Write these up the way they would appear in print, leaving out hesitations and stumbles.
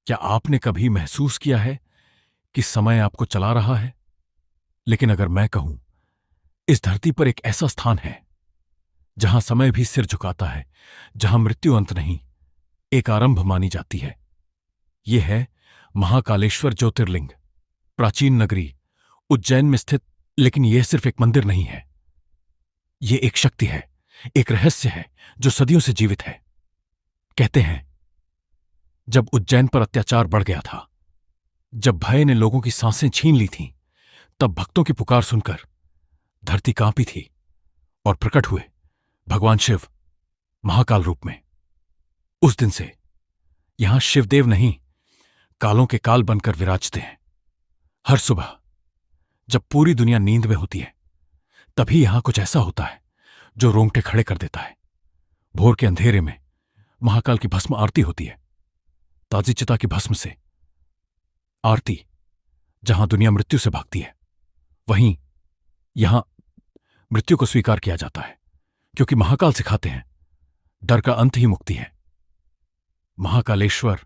क्या आपने कभी महसूस किया है कि समय आपको चला रहा है? लेकिन अगर मैं कहूं, इस धरती पर एक ऐसा स्थान है जहां समय भी सिर झुकाता है, जहां मृत्यु अंत नहीं, एक आरंभ मानी जाती है। यह है महाकालेश्वर ज्योतिर्लिंग, प्राचीन नगरी उज्जैन में स्थित। लेकिन यह सिर्फ एक मंदिर नहीं है, यह एक शक्ति है, एक रहस्य है जो सदियों से जीवित है। कहते हैं जब उज्जैन पर अत्याचार बढ़ गया था, जब भय ने लोगों की सांसें छीन ली थीं, तब भक्तों की पुकार सुनकर धरती कांपी थी और प्रकट हुए भगवान शिव महाकाल रूप में। उस दिन से यहां शिवदेव नहीं, कालों के काल बनकर विराजते हैं। हर सुबह जब पूरी दुनिया नींद में होती है, तभी यहां कुछ ऐसा होता है जो रोंगटे खड़े कर देता है। भोर के अंधेरे में महाकाल की भस्म आरती होती है, ताजी चिता की भस्म से आरती। जहां दुनिया मृत्यु से भागती है, वहीं यहां मृत्यु को स्वीकार किया जाता है, क्योंकि महाकाल सिखाते हैं डर का अंत ही मुक्ति है। महाकालेश्वर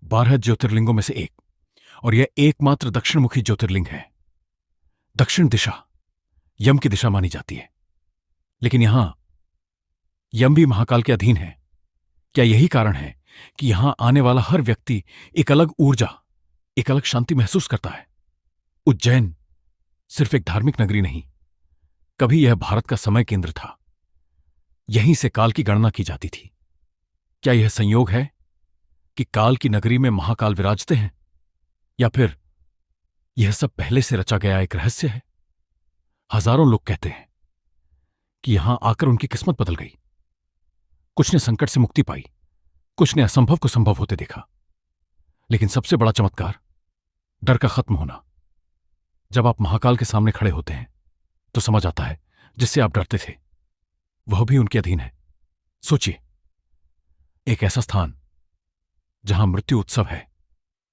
12 ज्योतिर्लिंगों में से एक, और यह एकमात्र दक्षिणमुखी ज्योतिर्लिंग है। दक्षिण दिशा यम की दिशा मानी जाती है, लेकिन यहां यम भी महाकाल के अधीन है। क्या यही कारण है कि यहां आने वाला हर व्यक्ति एक अलग ऊर्जा, एक अलग शांति महसूस करता है? उज्जैन सिर्फ एक धार्मिक नगरी नहीं, कभी यह भारत का समय केंद्र था। यहीं से काल की गणना की जाती थी। क्या यह संयोग है कि काल की नगरी में महाकाल विराजते हैं, या फिर यह सब पहले से रचा गया एक रहस्य है? हजारों लोग कहते हैं कि यहां आकर उनकी किस्मत बदल गई। कुछ ने संकट से मुक्ति पाई, कुछ ने असंभव को संभव होते देखा। लेकिन सबसे बड़ा चमत्कार डर का खत्म होना। जब आप महाकाल के सामने खड़े होते हैं, तो समझ आता है जिससे आप डरते थे वह भी उनके अधीन है। सोचिए, एक ऐसा स्थान जहां मृत्यु उत्सव है,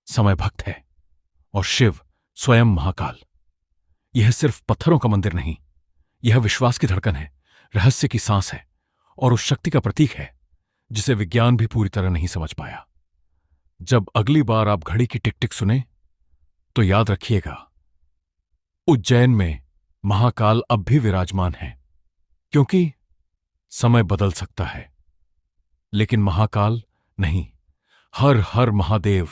समय भक्त है, और शिव स्वयं महाकाल। यह सिर्फ पत्थरों का मंदिर नहीं, यह विश्वास की धड़कन है, रहस्य की सांस है, और उस शक्ति का प्रतीक है जिसे विज्ञान भी पूरी तरह नहीं समझ पाया। जब अगली बार आप घड़ी की टिक टिक सुने, तो याद रखिएगा, उज्जैन में महाकाल अब भी विराजमान है। क्योंकि समय बदल सकता है, लेकिन महाकाल नहीं। हर हर महादेव।